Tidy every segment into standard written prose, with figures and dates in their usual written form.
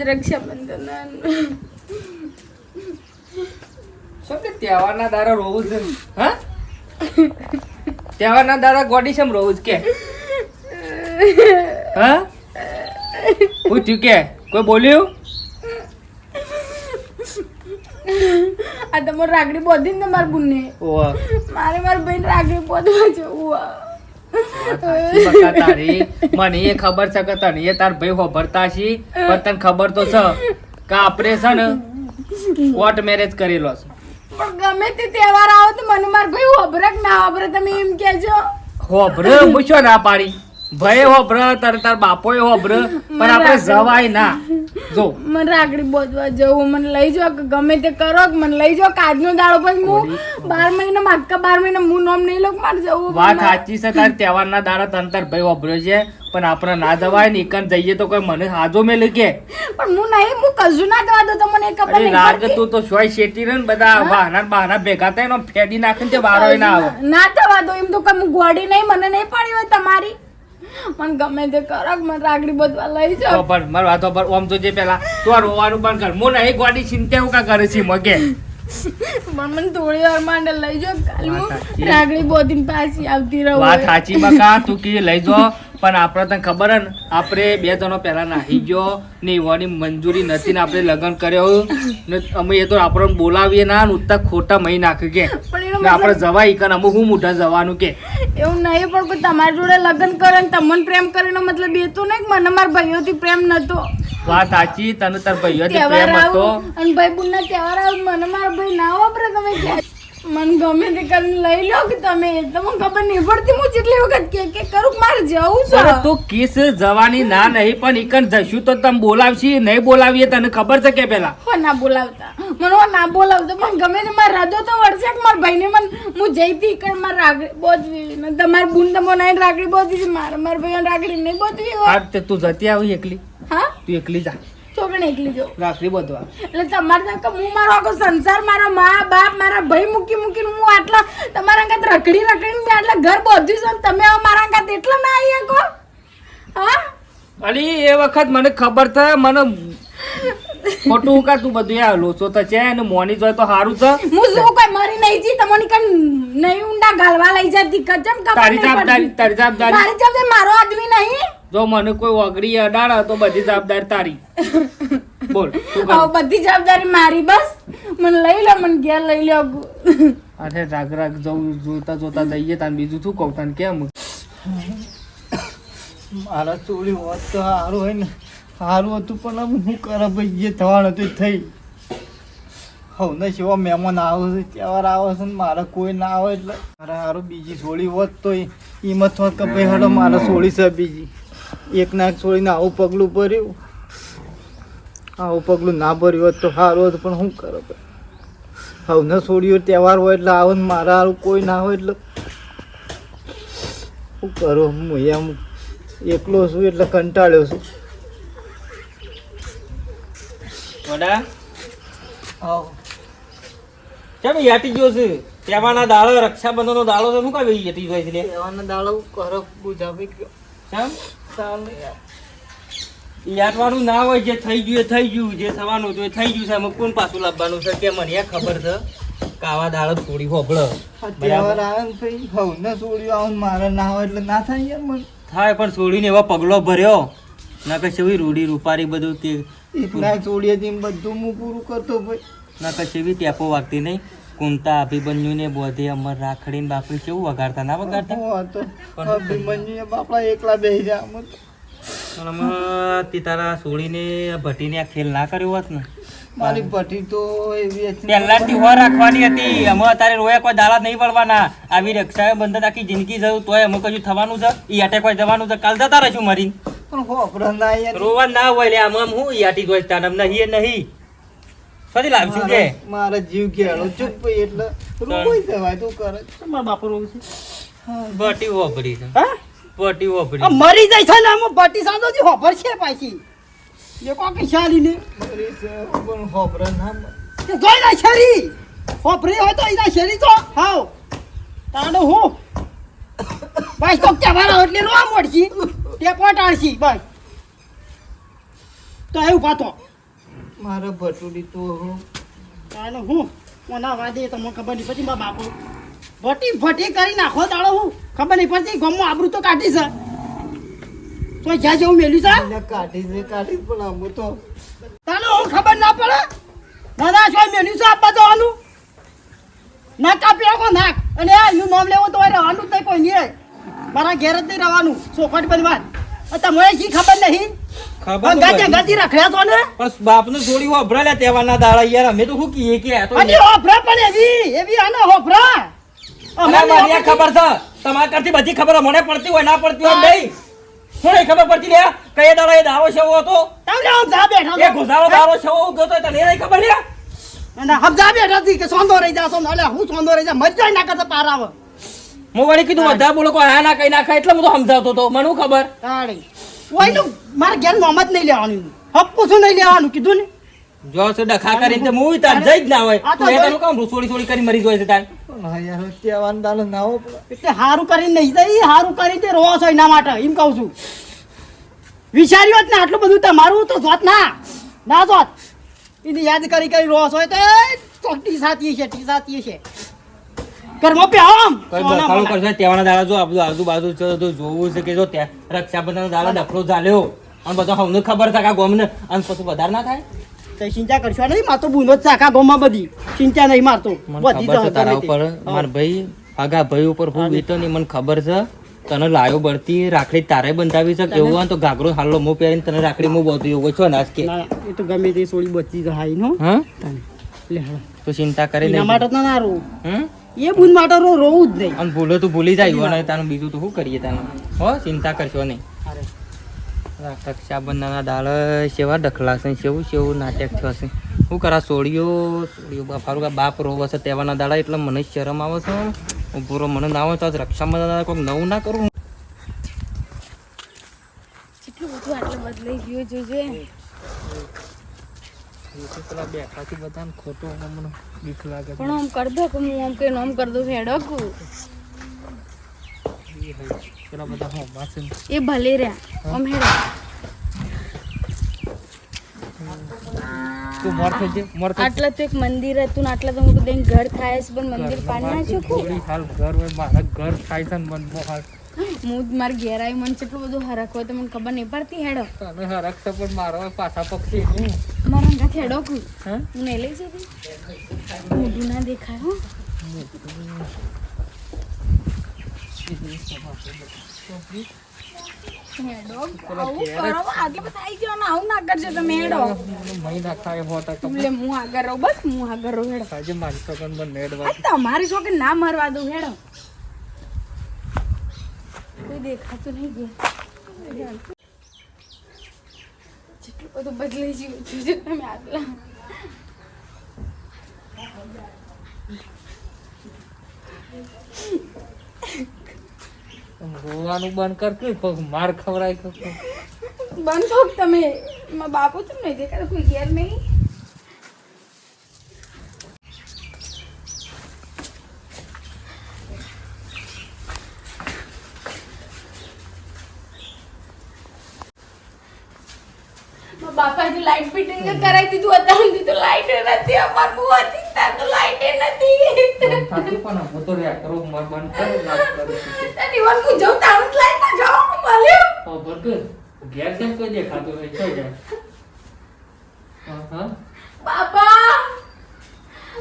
રક્ષાબંધન શું કે તહેવારના દાડા રોવું છે હા તહેવારના દાડા ગોડી છે રોવું કે હા હું થયું કે કોઈ બોલ્યું આ તમારે રાગડી બોધી ને મારા બુનને મારે મારા ભાઈ રાગડી બોધવા જવું તારી મને એ ખબર છે કે તને એ તાર ભાઈ હોભરતા છી પણ તને ખબર તો છે કે આપણે છે ને કોર્ટ મેરેજ કરેલો છે પણ ગમે તે તહેવાર આવે તો મને મારા ભાઈ હોભરે કે ના હોભરે તમે એમ કહેજો હોભરે મૂછો ના પાડી ભાઈ હોભરે તાર બાપોએ હોભરે પણ આપણે જવાય ના જો મને રાગડી બોધવા જવું મને લઈ જાઓ કે ગમે તે કરો કે મને લઈ જાઓ આજનો દાડો પછી હું 12 મહિના માગકા 12 મહિના હું નોમ નહીં લઉં મારે જવું વાત સાચી છે તાર તહેવારના દાડા તન તાર ભાઈ હોભરે છે પણ આપણે ના જવાય ને એકન જઈએ તો કોઈ મને હાજો મેલે કે પણ હું નહીં હું કશું ના જવા દો તો મને ખબર નહીં લાગે તું તો સોય શેટી ને બધા બહાના ભેગા થાય ને ફેડી નાખીને તે વારો ના આવે ના જવા દો એમ તો કઈ હું ગોડી નહીં મને નહીં પડી હોય તમારી મને ગમે તે કરો મને રાગડી બોધવા લઈ જાઓ પણ માર વાતો પર ઓમ તો જે પેલા તો રોવાનું બંધ કર મો નહીં ગોડી ચિંતા એવું કા કરે છે મગે પણ મને થોડી વાર માટે લઈ જાઓ કાલ હું રાગડી બોધીને પાછી આવતી રહું વાત સાચી બકા તું કે લઈ જો પણ આપણે તને ખબર હે ને આપણે 2 જણો પહેલા નાહી ગયો ને એવાની મંજૂરી નથી ને આપણે લગ્ન કર્યો ને અમે એ તો આપણને બોલાવીએ ના ને ઉત્તા ખોટા મહી નાખી કે ને આપણે જવાય કે અમુક હું મોઢા જવાનું કે એવું નહીં પણ કોઈ તમારી જોડે લગ્ન કરે ને તમને પ્રેમ કરીને મતલબ એ તો નહીં મને મારા ભાઈઓથી પ્રેમ નતો વાત સાચી તને તાર ભાઈઓથી પ્રેમ હતો અને ભાઈ બુનના તહેવાર આવે મને મારા ભાઈ ના વાપરે તમે મને ગમે તે કરીને લઈ લો કે તમે તમને ખબર નહીં પડતી હું જેટલી વખત કે કરું મારે જવું છે તું કિસ જવાની ના નહીં પણ ઈકન જશું તો તમે બોલાવશી નહીં બોલાવીએ તને ખબર છે કે પેલા હો ના બોલાવતા મને ના બોલાવતા પણ ગમે તે મારે રાધો તો વળશે કે મારા ભાઈને મને હું જઈતી ઈકન મારે રાગડી બોધવી ને તમારી બુન તમે નહીં રાગડી બોધવી છે મારા ભાઈ રાગડી નહીં બોધવી હોય હા તું જતી આવી એકલી હા તું એકલી જા છોકરી એકલી જો રાખડી બધવા એટલે તમારે તો હું મારો આખો સંસાર મારા મા બાપ મારા ભાઈ મૂકીને હું આટલા તમારા અંગાત રખડીને મેં આટલા ઘર બોધ્યું છે તમે મારા અંગાત એટલા ના આવી શકો હા અલી એ વખત મને ખબર છે મને ખોટું કા તું બધું આ લોચો તો છે ને મોની જોય તો સારું છે હું શું કોઈ મરી નહીં જી તમને કન નહીં ઊંડા ગાલવા લઈ જતી કજમ તારી જવાબદારી મારી જવાબદારી મારો આદમી નહીં જો મને કોઈ ઓગળી અડાડે તો બધી જવાબદારી તારી બોલ બધી જવાબદારી મારી બસ મને લઈ લો મને ઘેર લઈ લો અરે રાગ જવું જોતા જઈએ તાન બીજું શું કહું તને કેમ મારા ચોરી હોત તો સારું હોય ને સારું હતું પણ હું કરે ભાઈ જે થવાનું હતું થઈ હવે ને સેવા મહેમાન આવે છે તહેવાર આવે છે ને મારે કોઈ ના આવે એટલે મારે સારું બીજી સોળી હોત તો હિંમત હોત કે ભાઈ હડો મારે સોળી છે બીજી એક ના એક સોળીને આવું પગલું ભર્યું આવું પગલું ના ભર્યું હોત તો સારું હતું પણ શું કરે ભાઈ હવે ને સોળીઓ તહેવાર હોય એટલે આવે ને મારા સારું કોઈ ના હોય એટલે શું કરું હું એમ એકલો છું એટલે કંટાળ્યો છું વડા આવ કેમ યાટી ગયો છે તહેવારના દાડો રક્ષાબંધનનો દાડો છે શું કાંઈ યાટી ગયો છે તહેવારના દાડો કરો બુજાવી ગયો કેમ ચાલે યાટવાનું ના હોય જે થઈ ગયું એ થઈ ગયું જે થવાનું હતું એ થઈ ગયું છે એમાં કોણ પાછું લાવવાનું છે કે મને ખબર છે કે આવા દાડો થોડી હોબળો તહેવાર આવે ને ભાઈ હવ ને સોળ્યું આવે મારે ના હોય એટલે ના થાય યાર મને થાય પણ છોડીને એવા પગલો ભર્યો ના કશી રૂડી રૂપારી બધું કે એકના ચોડીએ બધું હું પૂરું કરતો ભાઈ ના કશી ટેપો વાગતી નહીં કુંતા અભિમન્યુને બોધે અમર રાખડીને બાપડી કેવું વગાડતા ના વગાડતા અભિમન્યુ બાપડા એકલા બેસી જાય પણ અમે તે તારા છોડીને ભટ્ટીને આ ખેલ ના કર્યો હોત ને મારી ભઠ્ઠી તો એવી હતી પહેલાથી હોર રાખવાની હતી અમે અત્યારે રોયા કોઈ દાડા નહીં પડવાના આવી રક્ષાબંધન આખી જિંદગી જવું તોય અમે કશું થવાનું છે ઈ આટે કોઈ જવાનું છે કાલ જતા રહીશું મરીને પણ હોપરા ના યાર રોવા ના હોય લે આમ હું ઈ આટી જોઈ તાન નહીં નહીં ફરી લાવશું કે મારા જીવ ઘેડો ચૂપ ભાઈ એટલે રોઈ જવાય તું કરે મારા બાપુ રોવું છે બટી હોપડી છે હા બટી હોપડી મરી જાય છે ને આમ બટી સાંધો જી હોપર છે પાછી એ કોકી શાલીને મરી છે પણ હોપરા ના તે જોઈ ના શરી હોપરી હોય તો ઈના શરી તો હાવ તાડો હું બસ તો કેવાળા એટલે રોવા મોડશી તે પોટાડશી બસ તો એવું પાતો મારા ભટુડી તો ચાલો હું કોના વાદે તમને ખબર નહીં પછી મારા બાપુ ભટી કરી નાખો તાળો હું ખબર નહીં પડતી ગમમાં આબરૂ તો કાઢી છે તો જ્યાં જેવું મેલ્યું છે એને કાઢી પણ આમ તો તાનો હું ખબર ના પડે ના શું મેલ્યું છે આપવા જવાનું ના કાપી રાખો નાક અને એનું નામ લેવું તો રહેવાનું જ નહીં કોઈ નહીં મારા ઘેર જ નહીં રહેવાનું ચોખટ બનવા તમને શી ખબર નહીં ખબર ગાજે ગાજી રખડ્યા છો ને પણ બાપનું છોડી હોભરા લે તહેવારના દાડા યાર અમે તો શું કહીએ કે આ તો અને હોભરા પણ એવી આને હોભરા અરે મને ખબર છે તમારા કરતી બધી ખબર મને પડતી હોય ના પડતી હોય નહીં શું નહીં ખબર પડતી લે કઈ દાડો એ દારો છે હતો તમને આમ જા બેઠો એ ઘોસાળો દારો છે ગયો તો તને નહીં ખબર લે અને હમજા બેઠા હતી કે સોંધો રહી જા સોંધો એટલે હું સોંધો રહી જા મજા ના કરતા પાર આવે હું વળી કીધું બધા બોલો કોઈ હા ના કઈ નાખા એટલે હું તો સમજાવતો હતો મને શું ખબર તાળી ઓયનું મારે ઘેર મોહમ્મદ નહીં લેવાનું હપ્પું શું નહીં લેવાનું કીધું ને જો છે ડખા કરીને તો હું તાર જઈ જ ના હોય આ તો તું એ તને કામ છોડી કરી મરી જાય છે તાર હા યાર ત્યાં દાડો ના હો એટલે હારું કરીને નહીં જાય હારું કરીને તે રોવા છો એના માટે એમ કહું છું વિચાર્યું જ ને આટલું બધું તમારું તો જોત ના જોત એને યાદ કરી રોવા છો તો ટી સાતી છે ઘરમાં પ્યાવો આમ કઈ બખાડું કરશે તહેવારના દાડા જો આ બધું આજુબાજુ છે તો જોવું છે કે જો ત્યાં રક્ષાબંધન દાડા ડફડો ચાલ્યો અને બધા અમને ખબર છે કે આ ગોમને અને પછી વધારે ના થાય તો ચિંતા કરશો નહીં માર તો બુનો જ છે આખા ગામમાં બધી ચિંતા નહીં મારતો મને બધી ખબર છે જ તારા હતી. ઉપર માર ભાઈ આગા ભાઈ ઉપર હું વીતો નહીં મને ખબર છે તને લાયો બળતી રાખડી તારે બંધાવી છે કેવું હોય તો ઘાઘરો હાલો મો પહેરીને તને રાખડી મો બોતું એવું છો નાસ કે ના, એ તો ગમે તે સોળી બચી જાય નો હા લે હા તો ચિંતા કરે એના નહીં માટે તો ના રોવું હમ એ બુન માટે રોવું જ નહીં અને ભૂલો તું ભૂલી જાય અને તાનું બીજું તો શું કરીએ તાનું હો ચિંતા કરશો નહીં અરે રક્ષાબંધનના દાળ સેવા ડખલાશે સેવું નાટક થશે શું કરા સોળીઓ બાપારું બાપ રોવે છે તહેવારના દાડા એટલે મને શરમ આવે છે ઉભો રહો મને ના આવે તો આજ રક્ષાબંધન કોઈક નવું ના કરું કેટલું બધું આટલું બદલાઈ ગયું જોજે પેલા બેઠાથી બધાને ખોટું મને બીક લાગે પણ આમ કર દો કે હું આમ કઈ આમ કર દઉં હેડો પેલા બધા હોમા છે એ ભલે રહ્યા આમ હેડો તું મોર થઈ જાય મોર થઈ આટલા તો એક મંદિર હતું ને આટલા તો મોટું દઈને ઘર થાય છે પણ મંદિર પાણી નાખ્યું ખૂબ થોડી હાલ ઘર હોય મારા ઘર થાય છે ને મનમાં હાલ હું મારા ઘેર આવી મને કેટલું બધું હરખ હોય તો મને ખબર નહીં પડતી હેડો તને હરકશે પણ મારો પાછા પક્ષી નહીં મારા અંગાથી હેડો કું હા હું નહીં લઈ જતી મોઢું ના દેખાય હો હેડો આવું કરો આટલે બધા આવી જાઓ ને આવું ના કરજો તમે હેડો મહિના ખાય હોતા એટલે હું આગળ રહું બસ હું આગળ રહું હેડો આજે મારી છોકન બંને હેડવા આ તમારી છોકરી ના મરવા દઉં હેડો કોઈ દેખાતું નહીં ગયા જેટલું બધું બદલાઈ ગયું છે તમે આગલા રોવાનું બંધ કર કે પગ માર ખવડાય કે બંધ થાવ તમે મારા બાપુ તો નહીં દેખાતા કોઈ ઘેર નહીં બાપા જો લાઈટ ફિટિંગ કરાવી દીધું અત્યાર સુધી તો લાઈટ નથી અમાર બહુ હતી તાર તો લાઈટ નથી થાકી પણ હું તો રહ્યા કરો માર બંધ કર વાત કરું તને વન હું જાઉં તારું લાઈટ ના જાઉં મળ્યો તો બરકર ઘેર કેમ કોઈ દેખાતું નહીં છો જાય હા હા બાપા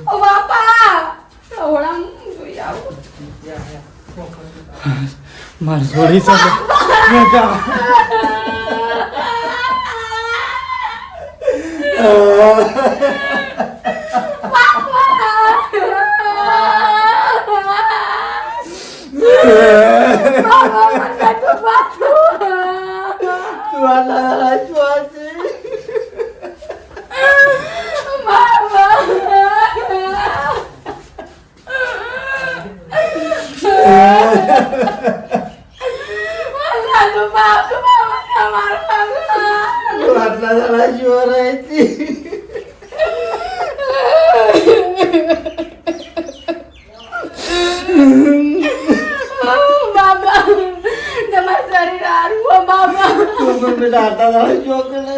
ઓ બાપા થોડા જોઈ આવું માર છોડી છે તું આલા છોડી તું આટલા દાડા જો રહી બાબા તમારું શરીર હારું હો બાબા તું પણ બેટા આટલા દાડા જો કરે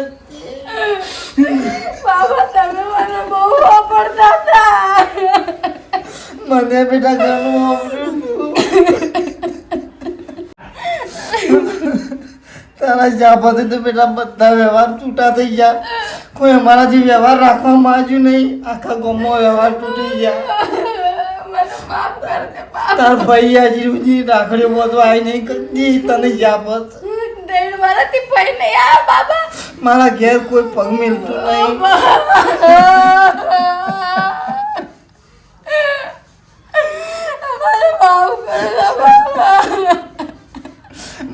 બાબા બાબા તમે મને બહુ વાપરતા હતા. મને બેટા ઘણું વાપર્યું તારા જા પછી તો બેટા બધા વ્યવહાર છૂટા થઈ ગયા. કોઈ અમારાથી વ્યવહાર રાખવામાં આવ્યું નહીં. આખા ગામમાં વ્યવહાર તૂટી ગયા. મને માફ કર દે બાબા. તાર ભાઈ આજે સુધી રાખડીઓ બધું આવી નહીં કરતી તને જા બસ. 1.5 વર્ષથી ભાઈ નહીં આવ્યા બાબા. મારા ઘેર કોઈ પગ મિલતું નહીં. મને માફ કર દે બાબા.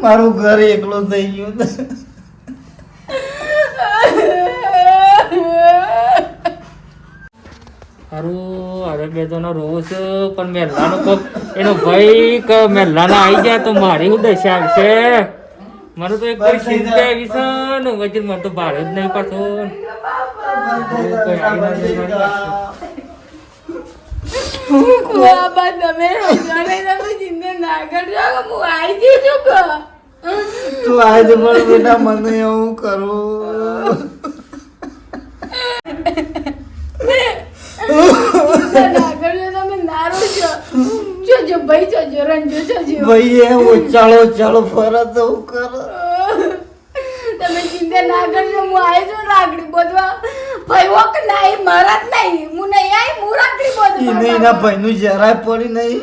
મારું ઘર એકલો થઈ ગયું. હારું હવે બે જણનો રોવો છે પણ મેલ્લાનો કોક એનો ભાઈ કે મેલ્લાના આવી જાય તો મારી હું દશા આવશે. મને તો એક કોઈ ચિંતા આવી છે ને વચ્ચે મને તો ભાડે જ નહીં પાછો. બાબા તમે રોજાને તમે ચિંતા ના કરજો કે હું આવી જઈશું કે તું આજ પણ બેટા મને એવું કરું. ના કરજો તમે ના રોજો. જોજો ભાઈ જોજો રંજો જોજો. ભાઈ એ ઓચાળો ફરત એવું કરો. તમે ચિંતા ના કરજો હું આવી છું રાખડી બોધવા. ભાઈ વોક નહીં મારા જ નહીં હું નહીં આવી હું રાખડી બોધવા. એના ભાઈનું જરાય પડી નહીં.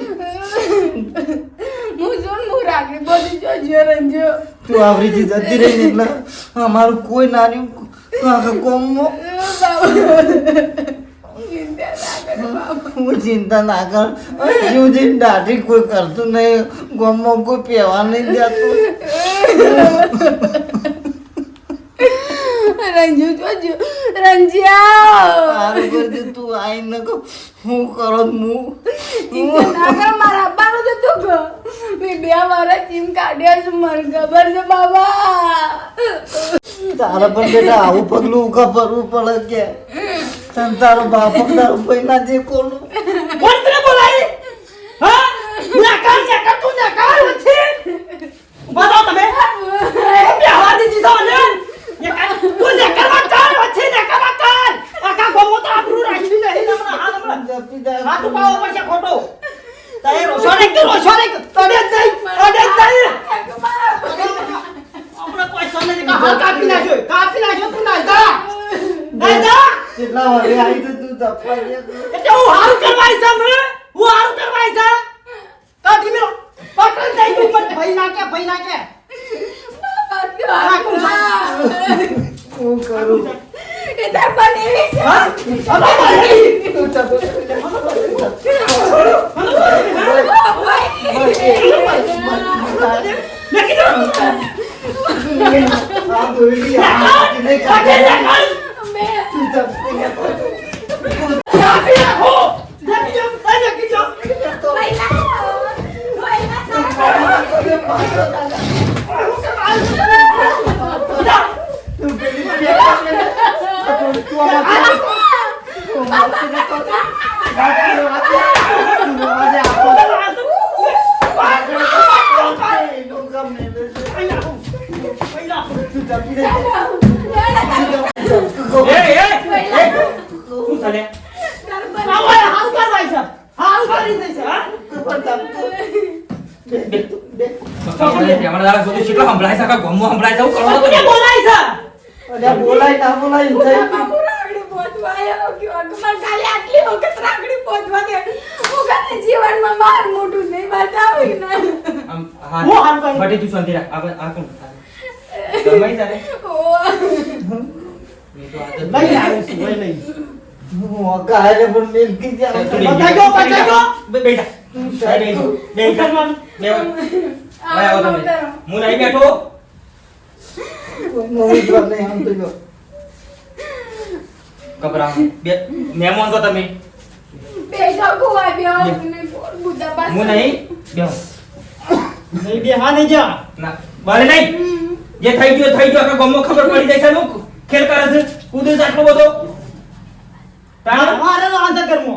હું છું ને હું રાખડી બોધી જોજો રંજો. તું આવરીથી જતી રહી ને એટલે અમારું કોઈ નાની આખા ગામમાં હું ચિંતા ના કર. હજુ દાઢી કોઈ કરતું નહીં. ગામમાં કોઈ પહેવા નહીં દેતું. રંજુ જોજો રંજ્યા સારું કરજે તું આઈ ન કહો હું કરો હું ચિંતા ના કર મારા અબ્બાનું તો તું કહો. મેં 2 વાર ચીમ કાઢ્યા છે મને ખબર છે બાબા. તારા પણ બેટા આવું પગલું ઉકા ભરવું પડે કે તને તારો બાપ તારો ભાઈ ના જે કોનું કોણ તને બોલાય? હા? નેકર તું નેકર વચ્ચે. ઉભા થાઓ તમે. બે હાથી દીધો ને. નેકર તું નેકર માં કર વચ્ચે નેકર માં કર. આખા ગામમાં તો આબરૂ રાખી નહીં હમણાં હાથ ઉપાવો પડશે ખોટો. તારે રોશો તને જ નહીં. આપણે કોઈ સામે કાપી નાખ્યો તું ના જા. કેટલા વાગે આવી તો તું દફા દે. એટલે હું હારું કરવાય છે મને. હું હારું કરવાય છે. કાઢી મેલો. પકડ દઈ તું મને ભાઈ નાખે. હું કરું એ તાર બનેવી છે. હા? અરે ભાઈ. તું ચાલો લેકી દો. આ દોરી આ નહીં કાઢે. તું ચાલ કાપી નાખો. લેકી દો. તું પેલી તું શું ચાલે? હારું કરવાય છે. હારું કરી દે છે. હા? હમણાં બધું કેટલો સંભળાય છે આખા ગામમાં સંભળાય છે. એવું કરવાનું તો કોને નહીં. બોલાય છે? અલ્યા બોલાય ના બોલાય એમ થાય. બાબુ રાખડી બોધવા આવ્યો કે અગમર કાલે આટલી વખત રાખડી બોધવા દે. હું કને જીવનમાં માર મોટું નહીં બતાવી ને. આમ હા હું હારું કરું. બટી તું શાંતિ રાખ. આ કોણ? ગમાઈ તારે? મેં તો આદત લઈ આવ્યો છું, લઈ. હું કાલે પણ મિલકી જાય. બતાઈ દો. બેટા ઉતરવાનું. આવો તમે. હું નહીં બેઠો. મમ્મી પર નહીં આમ તો જો. કપરા બે મહેમાન છો તમે. બેઠો કુવા બેહો ને બુદ્ધા પાસે. હું નહીં બેહો. નહીં બે હા નહીં જા. ના બારે નહીં. જે થઈ ગયો આખા ગામમાં ખબર પડી જાય છે નું ખેલ કરે છે. કુદરત આટલો બધો તાણ મારે નો આંતર કરમો.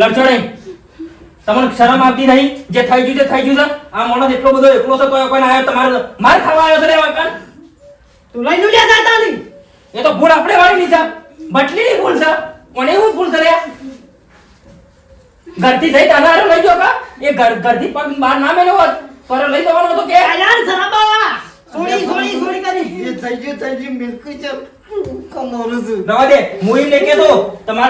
લડશો નહીં. તમને શરમ આવતી નહીં. જે થઈ ગયું છે. આ માણસ એટલો બધો એકલો છે કોઈ આવ્યો તમારે માર ખાવા આવ્યો છે રે વાકણ. તું લઈ નું જા તાલી. એ તો ભૂલ આપણે વાળી ની છે બટલીની ભૂલ છે કોને હું ભૂલ કરે ઘરથી થઈ તાનારો લઈ જો કા એ ઘરથી પગ બહાર ના મેલ્યો હોત પર લઈ જવાનો હતો કે યાર શરાબા સોડી કરી એ થઈ ગયું મિલકી છે કમોરું છું રવા દે હું એમ નહીં કહેતો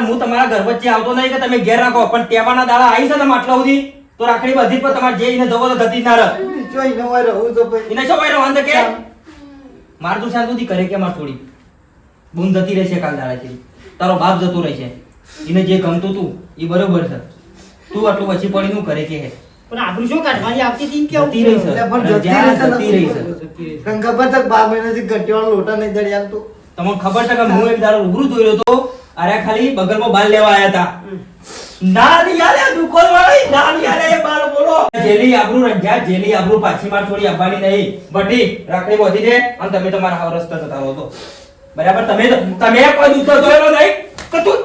હું તમારા ઘર વચ્ચે આવતો નહીં કે તમે ઘેર રાખો પણ તહેવારના દાડા આવી છે ને આટલા સુધી તો રાખડી બધી પર તમારે જે એને જવો તો ગતિ ના રહ જોઈ ન હોય રહું તો ભાઈ એને શું વાયરો વાંધો કે માર તું શાંત સુધી કરે કે માર થોડી બૂન જતી રહેશે કાલ દાડા છે તારો બાપ જતો રહેશે એને જે ગમતું તું એ બરોબર છે તું આટલું પછી પડી નું કરે કે હે પણ આબરૂ શું કાઢવાની આવતી હતી કેવું જતી રહી છે એટલે પણ જતી રહી છે તને ખબર છે 12 મહિનાથી ગટ્ટીવાળો લોટા નહીં દળી આલતો તમને ખબર છે કે હું એક દાડો રૂબરૂ જોયો તો અરે ખાલી બગલમાં બાલ લેવા આયા હતા ના યાર દુકોલ વાળી ના યાર એ બાલ બોલો જેલી આબરૂ રંજા જેલી આબરૂ પાછી માર છોડી આવવાની નહીં બટી રાખડી બોધી દે અને તમે તમારા હાવ રસ્તા જતા રહો તો બરાબર તમે કોઈ દૂધ તો દોયેલો નહીં કે તું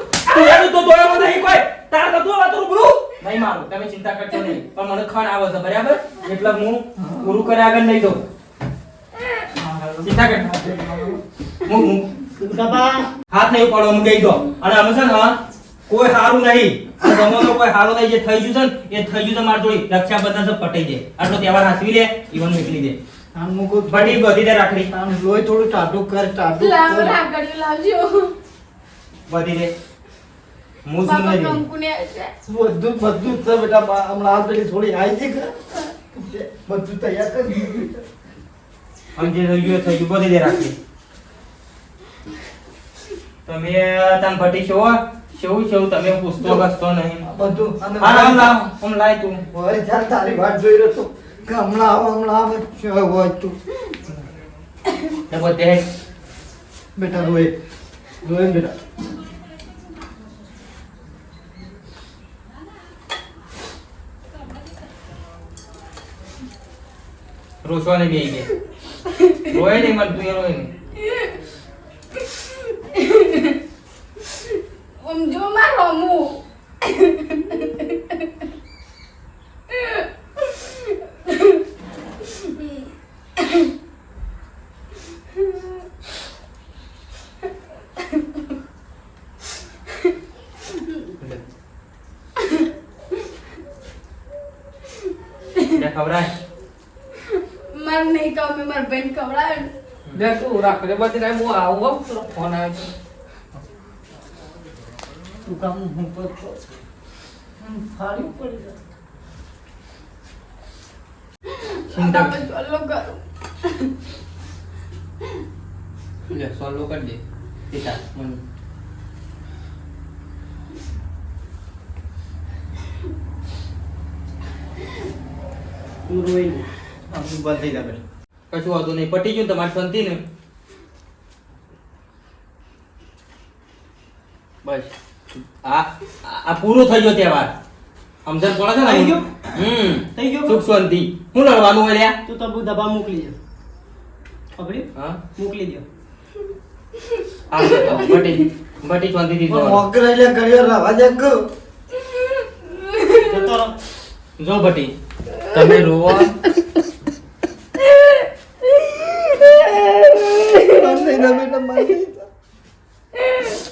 યાર તો દોયેલો નહીં કોઈ તારા તો વાત રૂબરૂ નહીં મારું તમે ચિંતા કરજો નહીં પણ મને ખાણ આવે છે બરાબર એટલે હું પૂરું કરે આગળ નહીં દઉં ચિંતા કર હું દબા હાથ નહીં પડો હું ગઈ દો અને અમે છે ને કોઈ હારું નહીં જમવાનો કોઈ હારું નહીં જે થઈ ગયું છે ને એ થઈ ગયું છે માર જોડી રક્ષાબંધન છે પટાઈ દે આટલો તહેવાર હાસવી લે ઈવન નીકળી દે આમ મુકો બટી બધી દે રાખડી આમ લોહી થોડું ટાઢું કર ટાઢું લાવ કર રાખડી લાવજો બધી દે હું શું બાપા નહીં કંકુને છે બધું છે બેટા હમણાં હાલ પેલી થોડી આવી છે કે બધું તૈયાર કરી દીધું અને જે થઈ ગયું એ થઈ ગયું બધી દે રાખડી તમે તન બટી શેવ તમે પૂછતો કસતો નહીં બધું અને હા આમ લાવ આમ લાય તું હોય ચાલ તારી વાત જોઈ રહ્યો તો કે હમણાં આવે શું હોય તું એ બધે બેટા રોય બેટા રોશવાને બેહી ગઈ રોય નહીં મન તું રોય નહીં જો માં રમું ખવરાય મારે નહીં કહું મેં મારા બેન ખવડાવે ને. લે તું રાખડી બધી રાય હું આવું હો પેલો ફોન આવ્યો છે. તું કામ હું કરતો ફાડી પડી જાય આ તમે ચાલો કરો. લે સોલ્વ કરી દે પિતા મને તું રોઈ ને આમ બંધ થઈ જાય બેટા કશું વાંધો નહીં પટી ગયું તમારી શાંતિ ને બસ આ પૂરો થઈ ગયો તહેવાર સમજણ પડે છે ને થઈ ગયો? થઈ ગયો? સુખ શાંતિ હું લડવાનું હોય લ્યા તું તો દબા મોકલી દે ખબર હા મોકલી દે આ બટી શાંતિથી પણ જો મોકરે એટલે ઘડિયાળ રાવા દે કે જતો રહો. જો બટી તમે રોવો બંધ થઈ જાય બેટા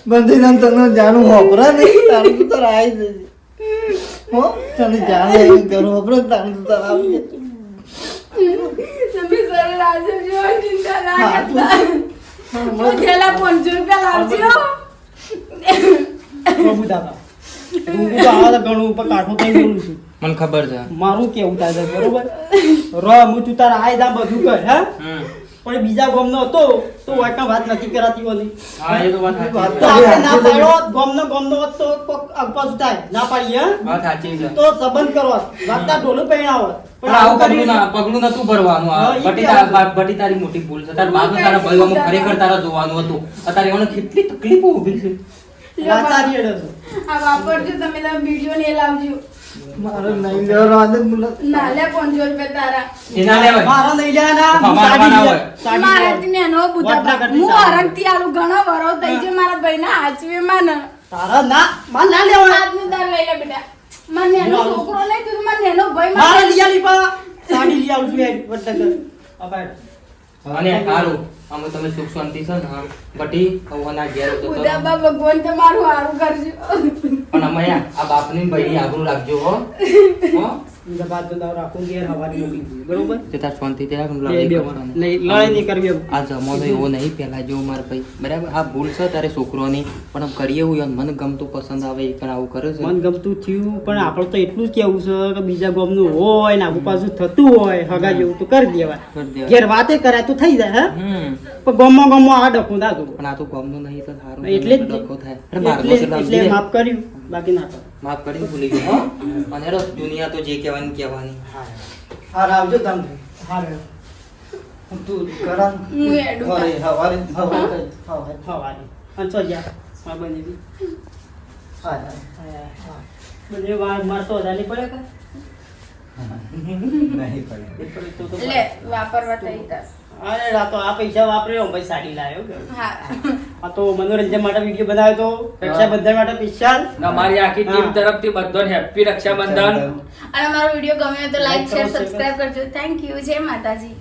બંધ થઈ જાય તને જાણું હોપરા નહીં તારું તો તાર આવી જશે હો તને જાણે ઘર હોપરા તારું તો તાર આવી જશે તમે સર રાજુ જો ચિંતા ના હા, કરતા હું છેલ્લા 500 રૂપિયા લાવજો. પ્રભુ દાદા હું તો આ ઘણું ઉપર કાઠું થઈ બોલું છું મને ખબર છે મારું કેવું થાય છે બરોબર રો હું તું તારા આય દા બધું કર હા પણ બીજા ગામનો હતો તો વાટના વાત નથી કરાતી ઓલી હા એ તો વાત તો સાચી આપણે ના પાડો ગામનો હોત તો કોક અગપાસ થાય ના પાડીએ હા વાત સાચી છે તો સંબંધ કરો વાતના ઢોલું પહેણાવો પણ આવું પગલું નતું ભરવાનું આ હા, ઈ બટી તારી મોટી ભૂલ છે તારા બાપ તારા ભાઈઓમાં ખરેખર તારા જોવાનું હતું અત્યારે એને કેટલી તકલીફો ઊભી છે લાચારી એડે છે આ વાપરજો તમે વિડીયો ને લાવજો. મારે નહીં લેવાનો આદત મુલા ના લે 500 રૂપિયા તારા એના લેવાય મારા નહીં જાના અમારા સાડી ના લે હોય. મારાથી નેનો બુધા વાટના કરતી હું સારી. હરખથી આલું ઘણો વરો થઈ છે મારા ભાઈના હાચવીમાં ને તારા ના માર ના લેવાના આજનું દાર લઈ લે બેટા. મારો નેનો છોકરો નહીં તું મારો નેનો ભાઈ મારે લઈ આલી પા સાડી લઈ આવું છું એ વટ્ટા કર અબાડ અને હારું અમે તમે સુખ શાંતિ છે ને બટી ભગવાનના ઘેર હતો તો ઉદાબા ભગવાન તમારું સારું કરજો પણ અમે આ બાપની બૈરી આબરૂ રાખજો હો હો બીજા બાદ તો દાવ રાખું ઘેર હવારી મોકલી દીધી, બરોબર તે તાર શાંતિથી રાખ બે બે લડાઈ નહીં કરવી હવે. આ જમાનો એવો નહીં પહેલા જેવો મારા ભાઈ બરાબર આ ભૂલ છે તારે છોકરોની પણ આમ કરીએ એવું યાર મને ગમતું પસંદ આવે એ પણ આવું કરે છે મન ગમતું થયું પણ આપણે તો એટલું જ કેવું છે કે બીજા ગામનું હોય ને આખું પાછું થતું હોય હગા જેવું તો કરી દેવાય. કરી દેવાય. ઘેર વાતે કરાય તો થઈ જાય હમ પણ ગામમાં આ ડખું દાતું પણ આ તો ગમનું નહીં તો સારું એટલે જ ડખો થાય અરે મારવો છે તો આમ એટલે ધીરે. માફ કર્યું બાકી ના કરો. માફ કરીને ભૂલી ગયો હો અને હેડો દુનિયા તો જે કહેવાની કહેવાની હા આવજો તમે હા તું કરા હું એડું હવારે હવારે હવારે હવારી અને તો જા માં બની દી હા બને વાર મારતો વધારે પડે કે નહીં પડે એ પડે તો તો લે વાપરવા થઈ તાર અરે આ તો આ પૈસા વાપર્યો ભાઈ સાડી લાવ્યો કે હા આ તો મનોરંજન માટે વિડીયો બનાવ્યો તો રક્ષાબંધન માટે સ્પેશિયલ અમારી આખી ટીમ હા. તરફથી બધાને હેપી રક્ષાબંધન અને મારો વિડીયો ગમ્યો તો લાઈક શેર Like કરો, સબસ્ક્રાઇબ કરજો થેન્ક યુ જય માતાજી